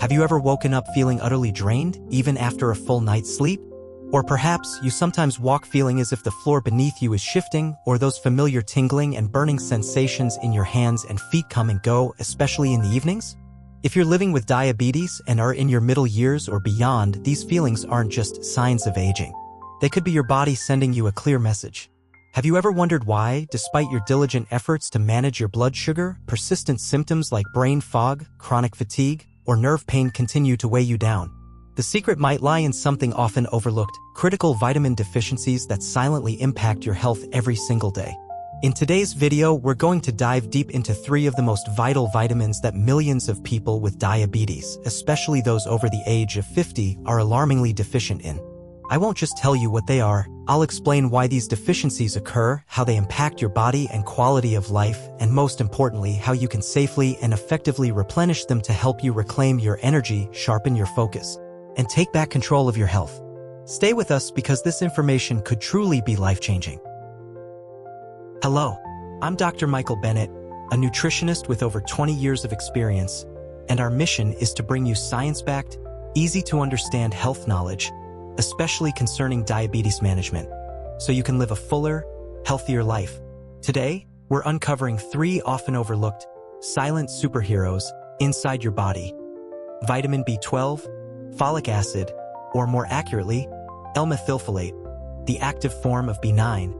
Have you ever woken up feeling utterly drained, even after a full night's sleep? Or perhaps you sometimes walk feeling as if the floor beneath you is shifting, or those familiar tingling and burning sensations in your hands and feet come and go, especially in the evenings? If you're living with diabetes and are in your middle years or beyond, these feelings aren't just signs of aging. They could be your body sending you a clear message. Have you ever wondered why, despite your diligent efforts to manage your blood sugar, persistent symptoms like brain fog, chronic fatigue, or nerve pain continue to weigh you down? The secret might lie in something often overlooked: critical vitamin deficiencies that silently impact your health every single day. In today's video, we're going to dive deep into 3 of the most vital vitamins that millions of people with diabetes, especially those over the age of 50, are alarmingly deficient in. I won't just tell you what they are, I'll explain why these deficiencies occur, how they impact your body and quality of life, and most importantly, how you can safely and effectively replenish them to help you reclaim your energy, sharpen your focus, and take back control of your health. Stay with us because this information could truly be life-changing. Hello, I'm Dr. Michael Bennett, a nutritionist with over 20 years of experience, and our mission is to bring you science-backed, easy-to-understand health knowledge, especially concerning diabetes management, so you can live a fuller, healthier life. Today, we're uncovering 3 often overlooked, silent superheroes inside your body: vitamin B12, folic acid, or more accurately, L-methylfolate, the active form of B9,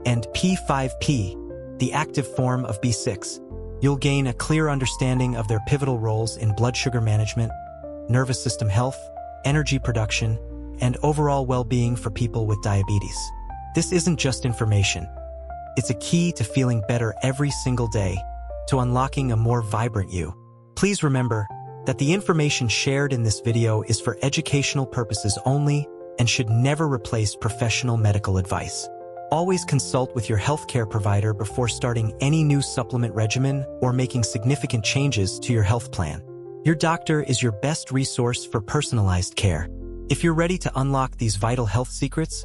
and P5P, the active form of B6. You'll gain a clear understanding of their pivotal roles in blood sugar management, nervous system health, energy production, and overall well-being for people with diabetes. This isn't just information. It's a key to feeling better every single day, to unlocking a more vibrant you. Please remember that the information shared in this video is for educational purposes only and should never replace professional medical advice. Always consult with your healthcare provider before starting any new supplement regimen or making significant changes to your health plan. Your doctor is your best resource for personalized care. If you're ready to unlock these vital health secrets,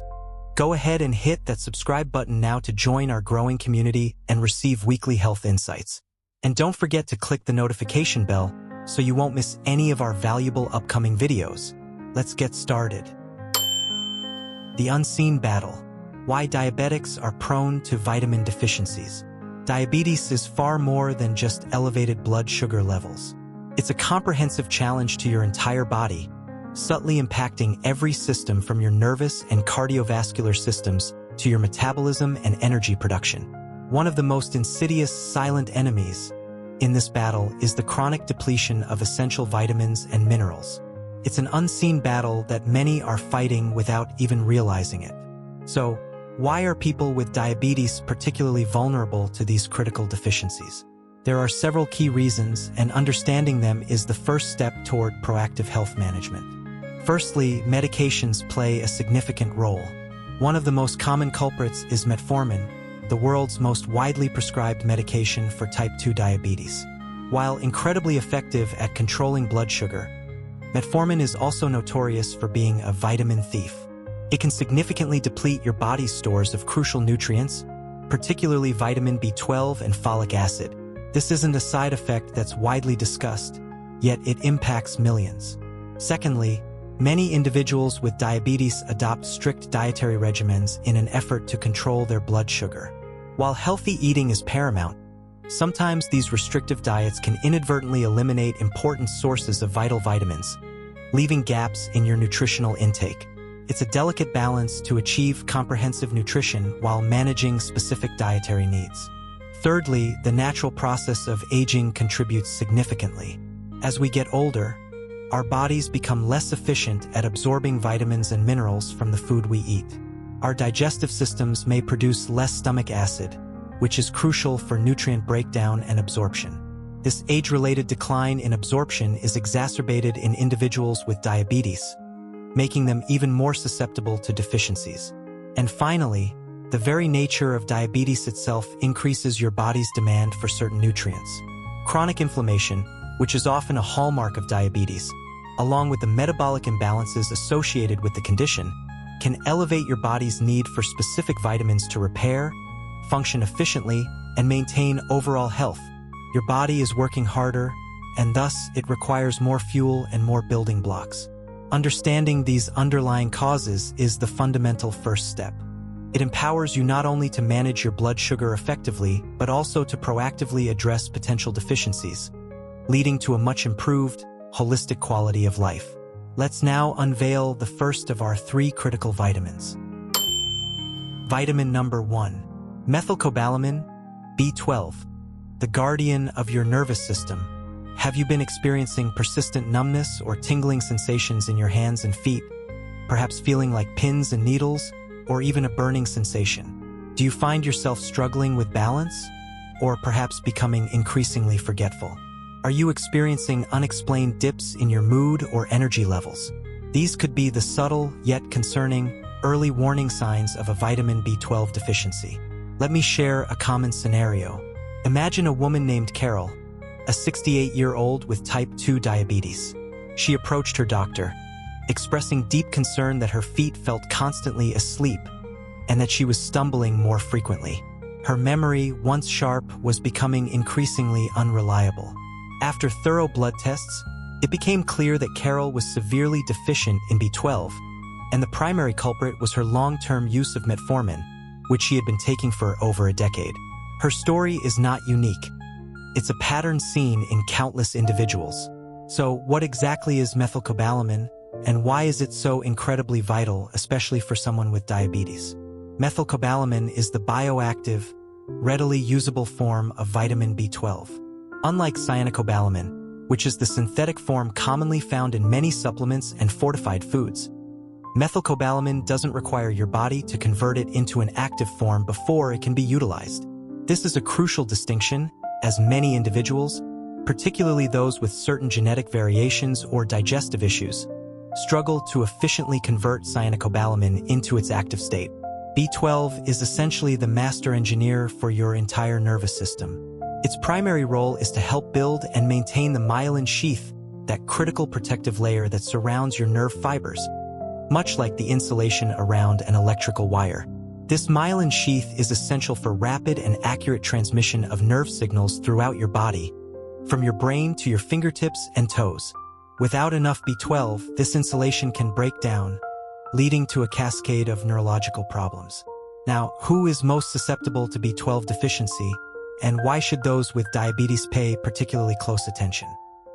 go ahead and hit that subscribe button now to join our growing community and receive weekly health insights. And don't forget to click the notification bell so you won't miss any of our valuable upcoming videos. Let's get started. The unseen battle: why diabetics are prone to vitamin deficiencies. Diabetes is far more than just elevated blood sugar levels. It's a comprehensive challenge to your entire body, subtly impacting every system from your nervous and cardiovascular systems to your metabolism and energy production. One of the most insidious silent enemies in this battle is the chronic depletion of essential vitamins and minerals. It's an unseen battle that many are fighting without even realizing it. So, why are people with diabetes particularly vulnerable to these critical deficiencies? There are several key reasons, and understanding them is the first step toward proactive health management. Firstly, medications play a significant role. One of the most common culprits is metformin, the world's most widely prescribed medication for type 2 diabetes. While incredibly effective at controlling blood sugar, metformin is also notorious for being a vitamin thief. It can significantly deplete your body's stores of crucial nutrients, particularly vitamin B12 and folic acid. This isn't a side effect that's widely discussed, yet it impacts millions. Secondly, many individuals with diabetes adopt strict dietary regimens in an effort to control their blood sugar. While healthy eating is paramount, sometimes these restrictive diets can inadvertently eliminate important sources of vital vitamins, leaving gaps in your nutritional intake. It's a delicate balance to achieve comprehensive nutrition while managing specific dietary needs. Thirdly, the natural process of aging contributes significantly. As we get older, our bodies become less efficient at absorbing vitamins and minerals from the food we eat. Our digestive systems may produce less stomach acid, which is crucial for nutrient breakdown and absorption. This age-related decline in absorption is exacerbated in individuals with diabetes, making them even more susceptible to deficiencies. And finally, the very nature of diabetes itself increases your body's demand for certain nutrients. Chronic inflammation, which is often a hallmark of diabetes, along with the metabolic imbalances associated with the condition, can elevate your body's need for specific vitamins to repair, function efficiently, and maintain overall health. Your body is working harder, and thus it requires more fuel and more building blocks. Understanding these underlying causes is the fundamental first step. It empowers you not only to manage your blood sugar effectively, but also to proactively address potential deficiencies, leading to a much improved, holistic quality of life. Let's now unveil the first of our 3 critical vitamins. Vitamin number 1. Methylcobalamin, B12, the guardian of your nervous system. Have you been experiencing persistent numbness or tingling sensations in your hands and feet, perhaps feeling like pins and needles, or even a burning sensation? Do you find yourself struggling with balance, or perhaps becoming increasingly forgetful? Are you experiencing unexplained dips in your mood or energy levels? These could be the subtle, yet concerning, early warning signs of a vitamin B12 deficiency. Let me share a common scenario. Imagine a woman named Carol, a 68-year-old with type 2 diabetes. She approached her doctor, expressing deep concern that her feet felt constantly asleep and that she was stumbling more frequently. Her memory, once sharp, was becoming increasingly unreliable. After thorough blood tests, it became clear that Carol was severely deficient in B12, and the primary culprit was her long-term use of metformin, which she had been taking for over a decade. Her story is not unique. It's a pattern seen in countless individuals. So, what exactly is methylcobalamin, and why is it so incredibly vital, especially for someone with diabetes? Methylcobalamin is the bioactive, readily usable form of vitamin B12. Unlike cyanocobalamin, which is the synthetic form commonly found in many supplements and fortified foods, methylcobalamin doesn't require your body to convert it into an active form before it can be utilized. This is a crucial distinction, as many individuals, particularly those with certain genetic variations or digestive issues, struggle to efficiently convert cyanocobalamin into its active state. B12 is essentially the master engineer for your entire nervous system. Its primary role is to help build and maintain the myelin sheath, that critical protective layer that surrounds your nerve fibers, much like the insulation around an electrical wire. This myelin sheath is essential for rapid and accurate transmission of nerve signals throughout your body, from your brain to your fingertips and toes. Without enough B12, this insulation can break down, leading to a cascade of neurological problems. Now, who is most susceptible to B12 deficiency, and why should those with diabetes pay particularly close attention?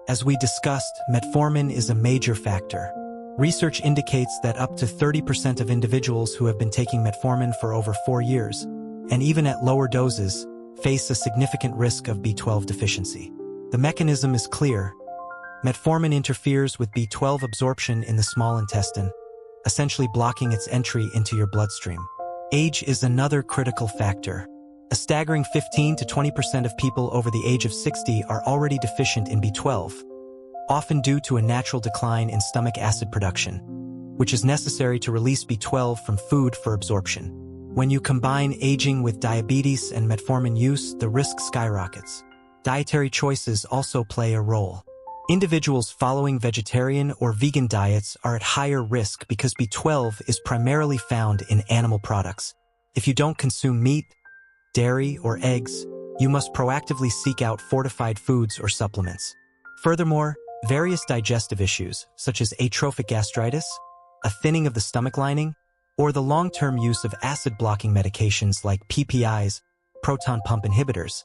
As we discussed, metformin is a major factor. Research indicates that up to 30% of individuals who have been taking metformin for over 4 years, and even at lower doses, face a significant risk of B12 deficiency. The mechanism is clear. Metformin interferes with B12 absorption in the small intestine, essentially blocking its entry into your bloodstream. Age is another critical factor. A staggering 15 to 20% of people over the age of 60 are already deficient in B12, often due to a natural decline in stomach acid production, which is necessary to release B12 from food for absorption. When you combine aging with diabetes and metformin use, the risk skyrockets. Dietary choices also play a role. Individuals following vegetarian or vegan diets are at higher risk because B12 is primarily found in animal products. If you don't consume meat, dairy, or eggs, you must proactively seek out fortified foods or supplements. Furthermore, various digestive issues, such as atrophic gastritis, a thinning of the stomach lining, or the long-term use of acid-blocking medications like PPIs, proton pump inhibitors,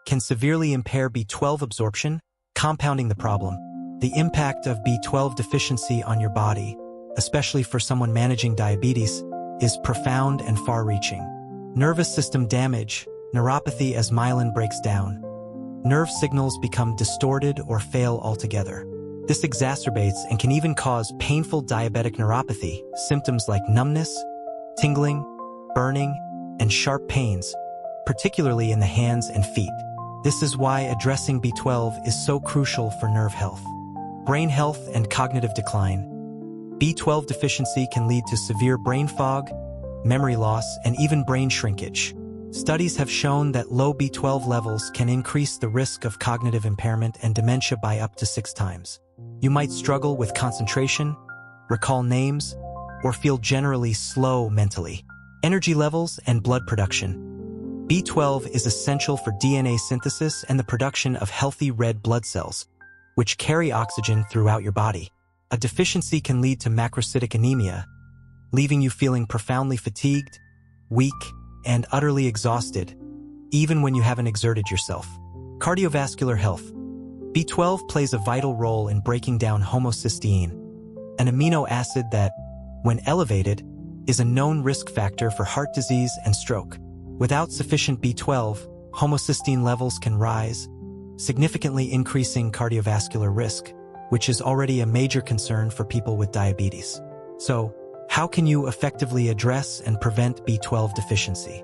can severely impair B12 absorption, compounding the problem. The impact of B12 deficiency on your body, especially for someone managing diabetes, is profound and far-reaching. Nervous system damage, neuropathy as myelin breaks down. Nerve signals become distorted or fail altogether. This exacerbates and can even cause painful diabetic neuropathy, symptoms like numbness, tingling, burning, and sharp pains, particularly in the hands and feet. This is why addressing B12 is so crucial for nerve health. Brain health and cognitive decline. B12 deficiency can lead to severe brain fog, memory loss, and even brain shrinkage. Studies have shown that low B12 levels can increase the risk of cognitive impairment and dementia by up to 6 times. You might struggle with concentration, recall names, or feel generally slow mentally. Energy levels and blood production. B12 is essential for DNA synthesis and the production of healthy red blood cells, which carry oxygen throughout your body. A deficiency can lead to macrocytic anemia, leaving you feeling profoundly fatigued, weak, and utterly exhausted, even when you haven't exerted yourself. Cardiovascular health. B12 plays a vital role in breaking down homocysteine, an amino acid that, when elevated, is a known risk factor for heart disease and stroke. Without sufficient B12, homocysteine levels can rise, significantly increasing cardiovascular risk, which is already a major concern for people with diabetes. So, how can you effectively address and prevent B12 deficiency?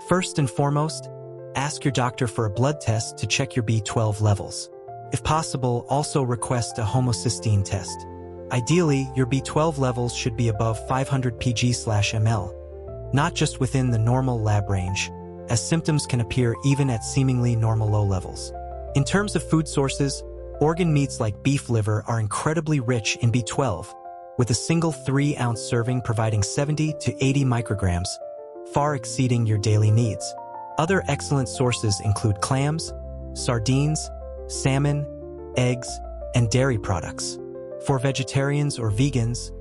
First and foremost, ask your doctor for a blood test to check your B12 levels. If possible, also request a homocysteine test. Ideally, your B12 levels should be above 500 pg/ml, not just within the normal lab range, as symptoms can appear even at seemingly normal low levels. In terms of food sources, organ meats like beef liver are incredibly rich in B12, with a single 3-ounce serving providing 70 to 80 micrograms, far exceeding your daily needs. Other excellent sources include clams, sardines, salmon, eggs, and dairy products. For vegetarians or vegans,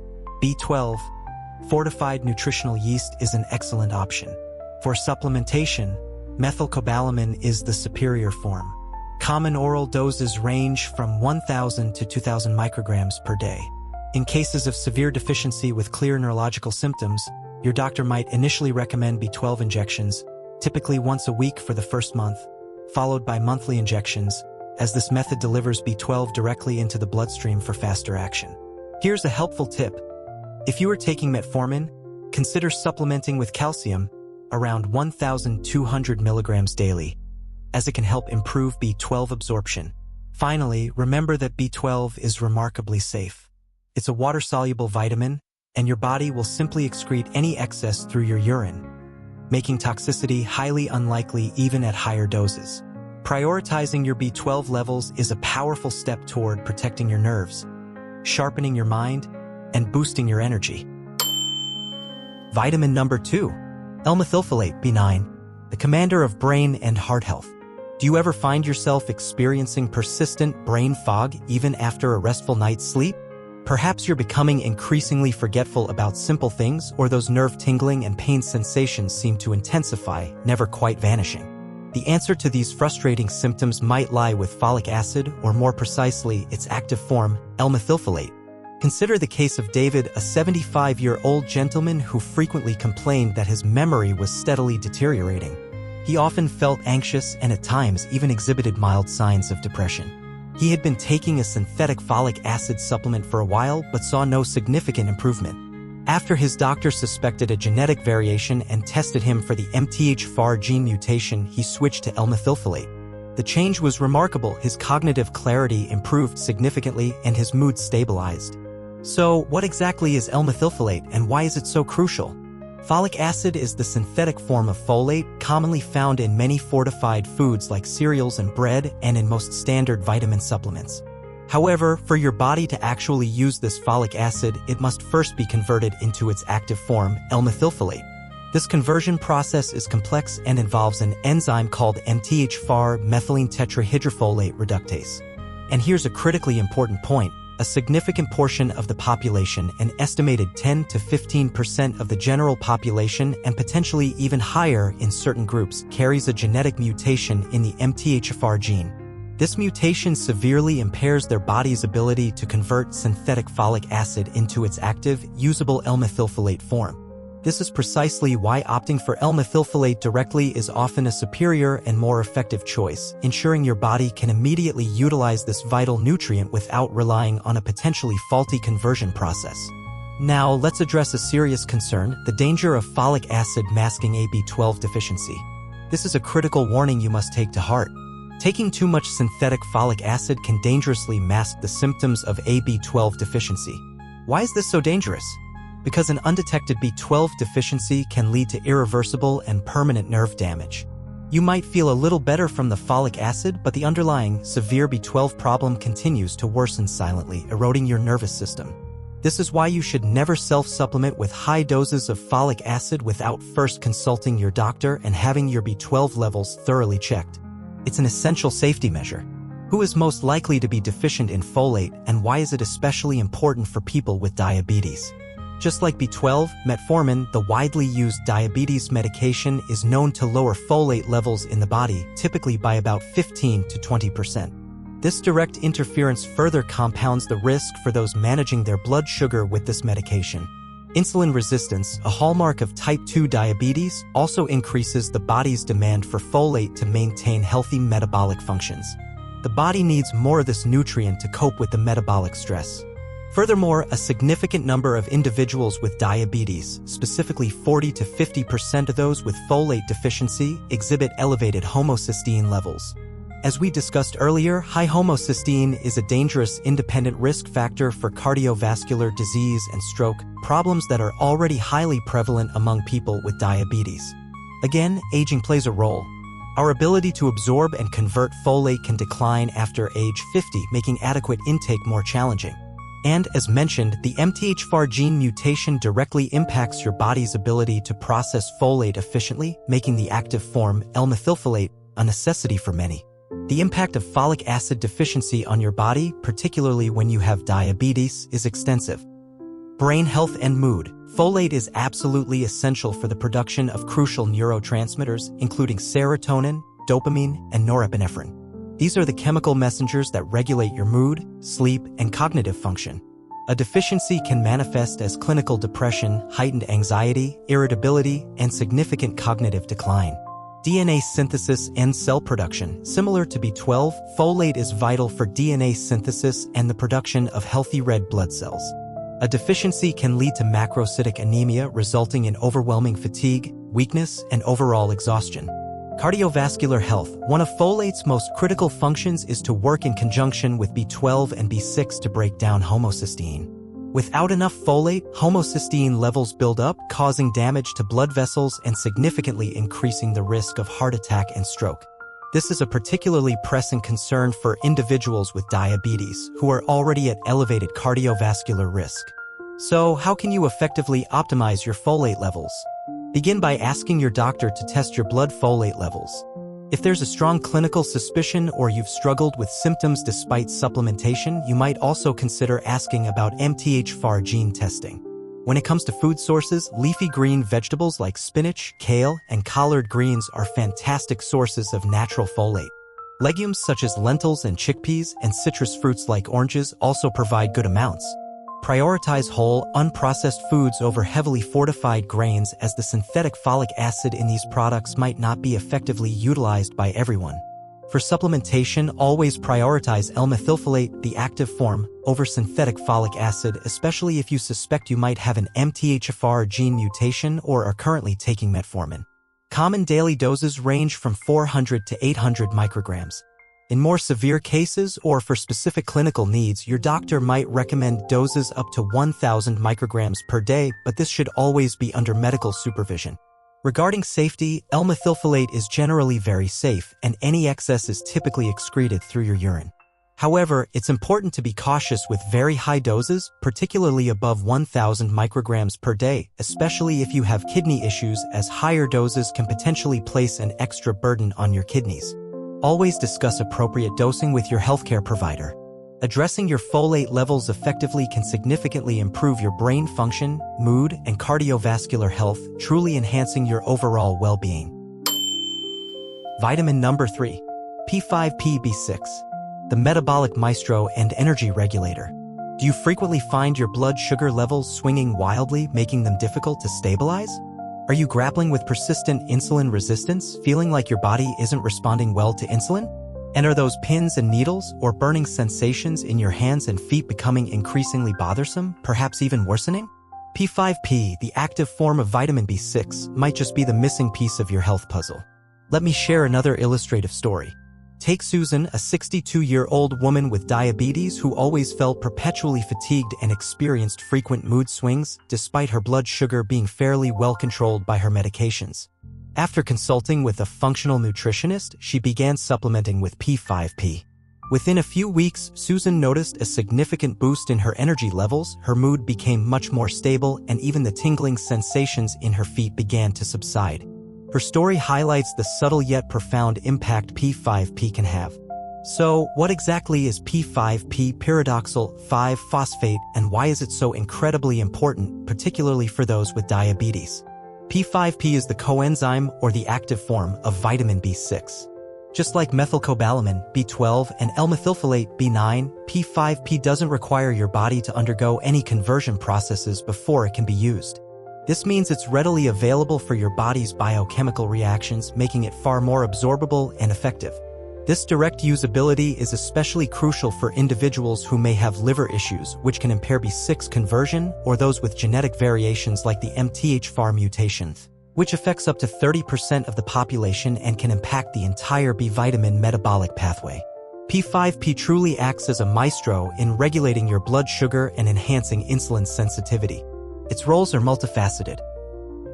B12, fortified nutritional yeast is an excellent option. For supplementation, methylcobalamin is the superior form. Common oral doses range from 1,000 to 2,000 micrograms per day. In cases of severe deficiency with clear neurological symptoms, your doctor might initially recommend B12 injections, typically once a week for the first month, followed by monthly injections, as this method delivers B12 directly into the bloodstream for faster action. Here's a helpful tip. If you are taking metformin, consider supplementing with calcium, around 1,200 milligrams daily, as it can help improve B12 absorption. Finally, remember that B12 is remarkably safe. It's a water-soluble vitamin, and your body will simply excrete any excess through your urine, making toxicity highly unlikely even at higher doses. Prioritizing your B12 levels is a powerful step toward protecting your nerves, sharpening your mind, and boosting your energy. Vitamin number 2, L-methylfolate B9, the commander of brain and heart health. Do you ever find yourself experiencing persistent brain fog even after a restful night's sleep? Perhaps you're becoming increasingly forgetful about simple things, or those nerve-tingling and pain sensations seem to intensify, never quite vanishing. The answer to these frustrating symptoms might lie with folic acid, or more precisely, its active form, L-methylfolate. Consider the case of David, a 75-year-old gentleman who frequently complained that his memory was steadily deteriorating. He often felt anxious and at times even exhibited mild signs of depression. He had been taking a synthetic folic acid supplement for a while but saw no significant improvement. After his doctor suspected a genetic variation and tested him for the MTHFR gene mutation, he switched to L-methylfolate. The change was remarkable. His cognitive clarity improved significantly and his mood stabilized. So, what exactly is L-methylfolate and why is it so crucial? Folic acid is the synthetic form of folate, commonly found in many fortified foods like cereals and bread, and in most standard vitamin supplements. However, for your body to actually use this folic acid, it must first be converted into its active form, L-methylfolate. This conversion process is complex and involves an enzyme called MTHFR methylene tetrahydrofolate reductase. And here's a critically important point. A significant portion of the population, an estimated 10 to 15% of the general population and potentially even higher in certain groups, carries a genetic mutation in the MTHFR gene. This mutation severely impairs their body's ability to convert synthetic folic acid into its active, usable L-methylfolate form. This is precisely why opting for L-methylfolate directly is often a superior and more effective choice, ensuring your body can immediately utilize this vital nutrient without relying on a potentially faulty conversion process. Now, let's address a serious concern: the danger of folic acid masking a B12 deficiency. This is a critical warning you must take to heart. Taking too much synthetic folic acid can dangerously mask the symptoms of a B12 deficiency. Why is this so dangerous? Because an undetected B12 deficiency can lead to irreversible and permanent nerve damage. You might feel a little better from the folic acid, but the underlying severe B12 problem continues to worsen silently, eroding your nervous system. This is why you should never self-supplement with high doses of folic acid without first consulting your doctor and having your B12 levels thoroughly checked. It's an essential safety measure. Who is most likely to be deficient in folate, and why is it especially important for people with diabetes? Just like B12, metformin, the widely used diabetes medication, is known to lower folate levels in the body, typically by about 15 to 20%. This direct interference further compounds the risk for those managing their blood sugar with this medication. Insulin resistance, a hallmark of type 2 diabetes, also increases the body's demand for folate to maintain healthy metabolic functions. The body needs more of this nutrient to cope with the metabolic stress. Furthermore, a significant number of individuals with diabetes, specifically 40 to 50% of those with folate deficiency, exhibit elevated homocysteine levels. As we discussed earlier, high homocysteine is a dangerous independent risk factor for cardiovascular disease and stroke, problems that are already highly prevalent among people with diabetes. Again, aging plays a role. Our ability to absorb and convert folate can decline after age 50, making adequate intake more challenging. And, as mentioned, the MTHFR gene mutation directly impacts your body's ability to process folate efficiently, making the active form, L-methylfolate, a necessity for many. The impact of folic acid deficiency on your body, particularly when you have diabetes, is extensive. Brain health and mood. Folate is absolutely essential for the production of crucial neurotransmitters, including serotonin, dopamine, and norepinephrine. These are the chemical messengers that regulate your mood, sleep, and cognitive function. A deficiency can manifest as clinical depression, heightened anxiety, irritability, and significant cognitive decline. DNA synthesis and cell production. Similar to B12, folate is vital for DNA synthesis and the production of healthy red blood cells. A deficiency can lead to macrocytic anemia, resulting in overwhelming fatigue, weakness, and overall exhaustion. Cardiovascular health. One of folate's most critical functions is to work in conjunction with B12 and B6 to break down homocysteine. Without enough folate, homocysteine levels build up, causing damage to blood vessels and significantly increasing the risk of heart attack and stroke. This is a particularly pressing concern for individuals with diabetes, who are already at elevated cardiovascular risk. So, how can you effectively optimize your folate levels? Begin by asking your doctor to test your blood folate levels. If there's a strong clinical suspicion or you've struggled with symptoms despite supplementation, you might also consider asking about MTHFR gene testing. When it comes to food sources, leafy green vegetables like spinach, kale, and collard greens are fantastic sources of natural folate. Legumes such as lentils and chickpeas, and citrus fruits like oranges also provide good amounts. Prioritize whole, unprocessed foods over heavily fortified grains, as the synthetic folic acid in these products might not be effectively utilized by everyone. For supplementation, always prioritize L-methylfolate, the active form, over synthetic folic acid, especially if you suspect you might have an MTHFR gene mutation or are currently taking metformin. Common daily doses range from 400 to 800 micrograms. In more severe cases or for specific clinical needs, your doctor might recommend doses up to 1,000 micrograms per day, but this should always be under medical supervision. Regarding safety, L-methylfolate is generally very safe, and any excess is typically excreted through your urine. However, it's important to be cautious with very high doses, particularly above 1,000 micrograms per day, especially if you have kidney issues, as higher doses can potentially place an extra burden on your kidneys. Always discuss appropriate dosing with your healthcare provider. Addressing your folate levels effectively can significantly improve your brain function, mood, and cardiovascular health, truly enhancing your overall well-being. Vitamin number 3. P5PB6. The metabolic maestro and energy regulator. Do you frequently find your blood sugar levels swinging wildly, making them difficult to stabilize? Are you grappling with persistent insulin resistance, feeling like your body isn't responding well to insulin? And are those pins and needles or burning sensations in your hands and feet becoming increasingly bothersome, perhaps even worsening? P5P, the active form of vitamin B6, might just be the missing piece of your health puzzle. Let me share another illustrative story. Take Susan, a 62-year-old woman with diabetes who always felt perpetually fatigued and experienced frequent mood swings, despite her blood sugar being fairly well controlled by her medications. After consulting with a functional nutritionist, she began supplementing with P5P. Within a few weeks, Susan noticed a significant boost in her energy levels, her mood became much more stable, and even the tingling sensations in her feet began to subside. Her story highlights the subtle yet profound impact P5P can have. So, what exactly is P5P pyridoxal 5-phosphate and why is it so incredibly important, particularly for those with diabetes? P5P is the coenzyme or the active form of vitamin B6. Just like methylcobalamin, B12, and L-methylfolate, B9, P5P doesn't require your body to undergo any conversion processes before it can be used. This means it's readily available for your body's biochemical reactions, making it far more absorbable and effective. This direct usability is especially crucial for individuals who may have liver issues, which can impair B6 conversion, or those with genetic variations like the MTHFR mutation, which affects up to 30% of the population and can impact the entire B vitamin metabolic pathway. P5P truly acts as a maestro in regulating your blood sugar and enhancing insulin sensitivity. Its roles are multifaceted.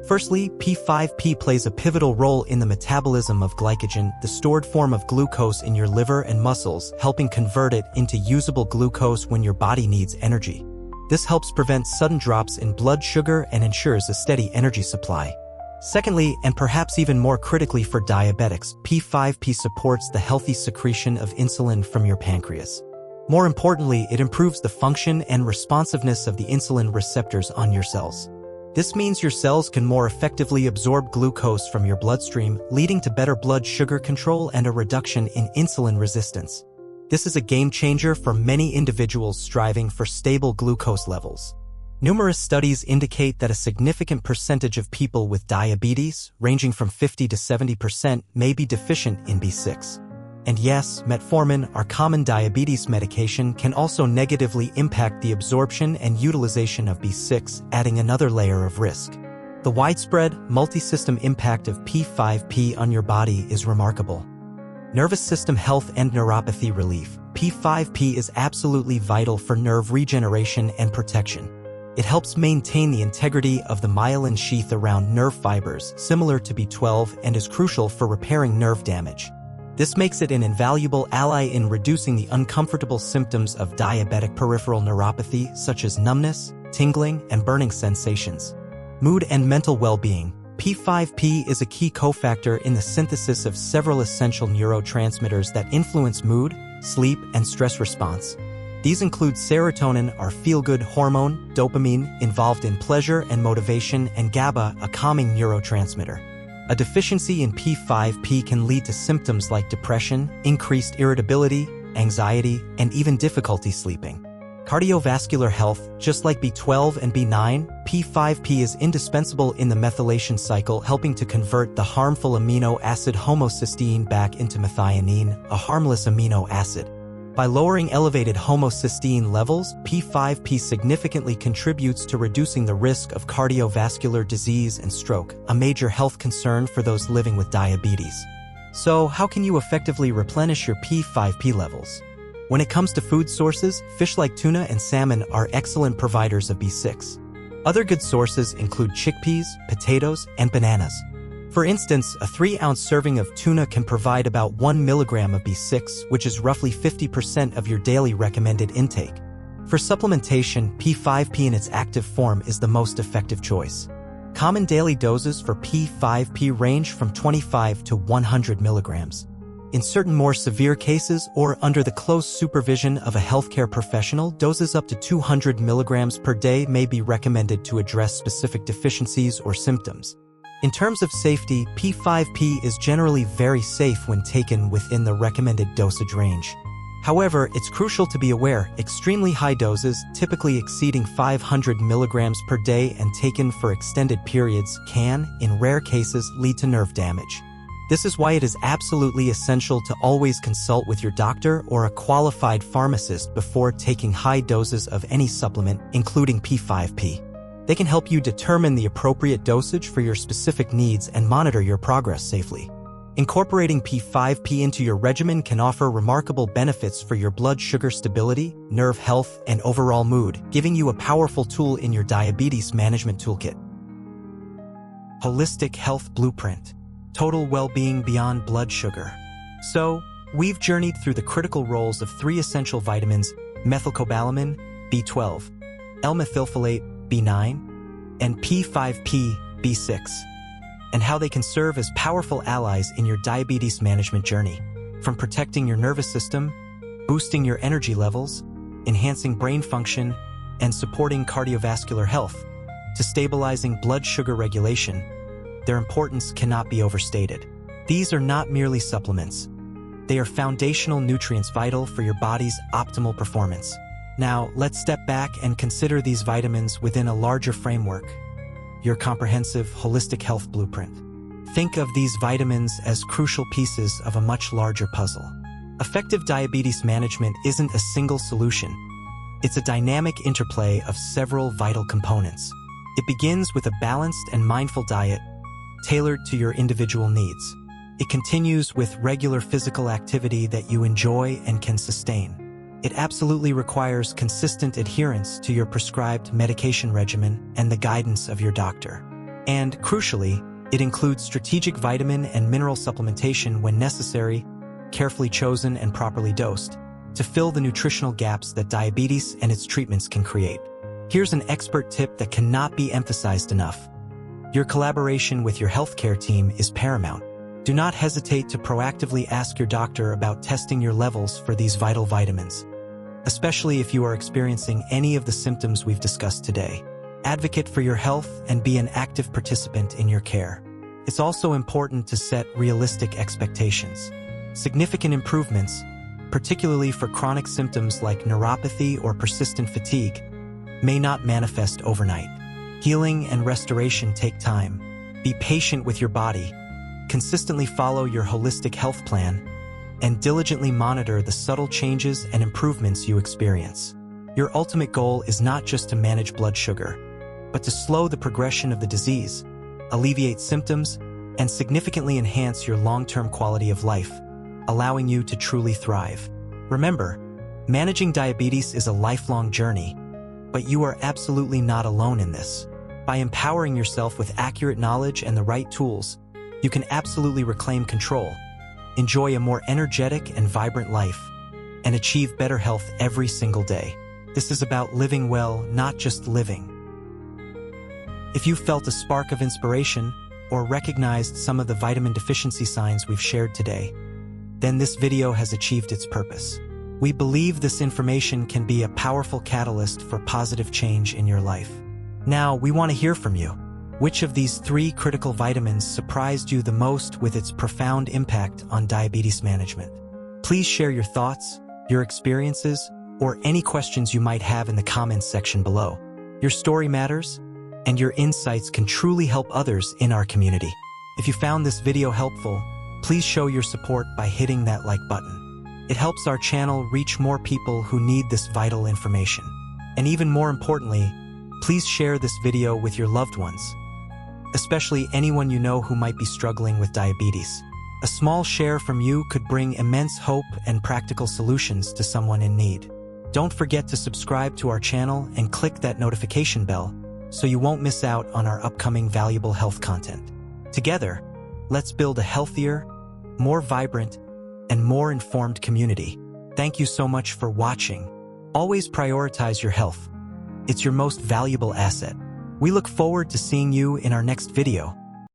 Firstly, P5P plays a pivotal role in the metabolism of glycogen, the stored form of glucose in your liver and muscles, helping convert it into usable glucose when your body needs energy. This helps prevent sudden drops in blood sugar and ensures a steady energy supply. Secondly, and perhaps even more critically for diabetics, P5P supports the healthy secretion of insulin from your pancreas. More importantly, it improves the function and responsiveness of the insulin receptors on your cells. This means your cells can more effectively absorb glucose from your bloodstream, leading to better blood sugar control and a reduction in insulin resistance. This is a game changer for many individuals striving for stable glucose levels. Numerous studies indicate that a significant percentage of people with diabetes, ranging from 50 to 70%, may be deficient in B6. And yes, metformin, our common diabetes medication, can also negatively impact the absorption and utilization of B6, adding another layer of risk. The widespread, multi-system impact of P5P on your body is remarkable. Nervous system health and neuropathy relief. P5P is absolutely vital for nerve regeneration and protection. It helps maintain the integrity of the myelin sheath around nerve fibers, similar to B12, and is crucial for repairing nerve damage. This makes it an invaluable ally in reducing the uncomfortable symptoms of diabetic peripheral neuropathy, such as numbness, tingling, and burning sensations. Mood and mental well-being. P5P is a key cofactor in the synthesis of several essential neurotransmitters that influence mood, sleep, and stress response. These include serotonin, our feel-good hormone, dopamine, involved in pleasure and motivation, and GABA, a calming neurotransmitter. A deficiency in P5P can lead to symptoms like depression, increased irritability, anxiety, and even difficulty sleeping. Cardiovascular health. Just like B12 and B9, P5P is indispensable in the methylation cycle, helping to convert the harmful amino acid homocysteine back into methionine, a harmless amino acid. By lowering elevated homocysteine levels, P5P significantly contributes to reducing the risk of cardiovascular disease and stroke, a major health concern for those living with diabetes. So, how can you effectively replenish your P5P levels? When it comes to food sources, fish like tuna and salmon are excellent providers of B6. Other good sources include chickpeas, potatoes, and bananas. For instance, a 3-ounce serving of tuna can provide about 1 milligram of B6, which is roughly 50% of your daily recommended intake. For supplementation, P5P in its active form is the most effective choice. Common daily doses for P5P range from 25 to 100 milligrams. In certain more severe cases or under the close supervision of a healthcare professional, doses up to 200 milligrams per day may be recommended to address specific deficiencies or symptoms. In terms of safety, P5P is generally very safe when taken within the recommended dosage range. However, it's crucial to be aware, extremely high doses, typically exceeding 500 milligrams per day and taken for extended periods, can, in rare cases, lead to nerve damage. This is why it is absolutely essential to always consult with your doctor or a qualified pharmacist before taking high doses of any supplement, including P5P. They can help you determine the appropriate dosage for your specific needs and monitor your progress safely. Incorporating P5P into your regimen can offer remarkable benefits for your blood sugar stability, nerve health, and overall mood, giving you a powerful tool in your diabetes management toolkit. Holistic Health Blueprint. Total well-being beyond blood sugar. So, we've journeyed through the critical roles of 3 essential vitamins, methylcobalamin, B12, L-methylfolate, B9, and P5P, B6, and how they can serve as powerful allies in your diabetes management journey. from protecting your nervous system, boosting your energy levels, enhancing brain function, and supporting cardiovascular health, to stabilizing blood sugar regulation, their importance cannot be overstated. These are not merely supplements. They are foundational nutrients vital for your body's optimal performance. Now, let's step back and consider these vitamins within a larger framework, your comprehensive, holistic health blueprint. Think of these vitamins as crucial pieces of a much larger puzzle. Effective diabetes management isn't a single solution. It's a dynamic interplay of several vital components. It begins with a balanced and mindful diet tailored to your individual needs. It continues with regular physical activity that you enjoy and can sustain. It absolutely requires consistent adherence to your prescribed medication regimen and the guidance of your doctor. And, crucially, it includes strategic vitamin and mineral supplementation when necessary, carefully chosen and properly dosed, to fill the nutritional gaps that diabetes and its treatments can create. Here's an expert tip that cannot be emphasized enough. Your collaboration with your healthcare team is paramount. Do not hesitate to proactively ask your doctor about testing your levels for these vital vitamins, especially if you are experiencing any of the symptoms we've discussed today. Advocate for your health and be an active participant in your care. It's also important to set realistic expectations. Significant improvements, particularly for chronic symptoms like neuropathy or persistent fatigue, may not manifest overnight. Healing and restoration take time. Be patient with your body. Consistently follow your holistic health plan, and diligently monitor the subtle changes and improvements you experience. Your ultimate goal is not just to manage blood sugar, but to slow the progression of the disease, alleviate symptoms, and significantly enhance your long-term quality of life, allowing you to truly thrive. Remember, managing diabetes is a lifelong journey, but you are absolutely not alone in this. By empowering yourself with accurate knowledge and the right tools, you can absolutely reclaim control, enjoy a more energetic and vibrant life, and achieve better health every single day. This is about living well, not just living. If you felt a spark of inspiration or recognized some of the vitamin deficiency signs we've shared today, then this video has achieved its purpose. We believe this information can be a powerful catalyst for positive change in your life. Now, we want to hear from you. Which of these 3 critical vitamins surprised you the most with its profound impact on diabetes management? Please share your thoughts, your experiences, or any questions you might have in the comments section below. Your story matters, and your insights can truly help others in our community. If you found this video helpful, please show your support by hitting that like button. It helps our channel reach more people who need this vital information. And even more importantly, please share this video with your loved ones, especially anyone you know who might be struggling with diabetes. A small share from you could bring immense hope and practical solutions to someone in need. Don't forget to subscribe to our channel and click that notification bell so you won't miss out on our upcoming valuable health content. Together, let's build a healthier, more vibrant, and more informed community. Thank you so much for watching. Always prioritize your health. It's your most valuable asset. We look forward to seeing you in our next video.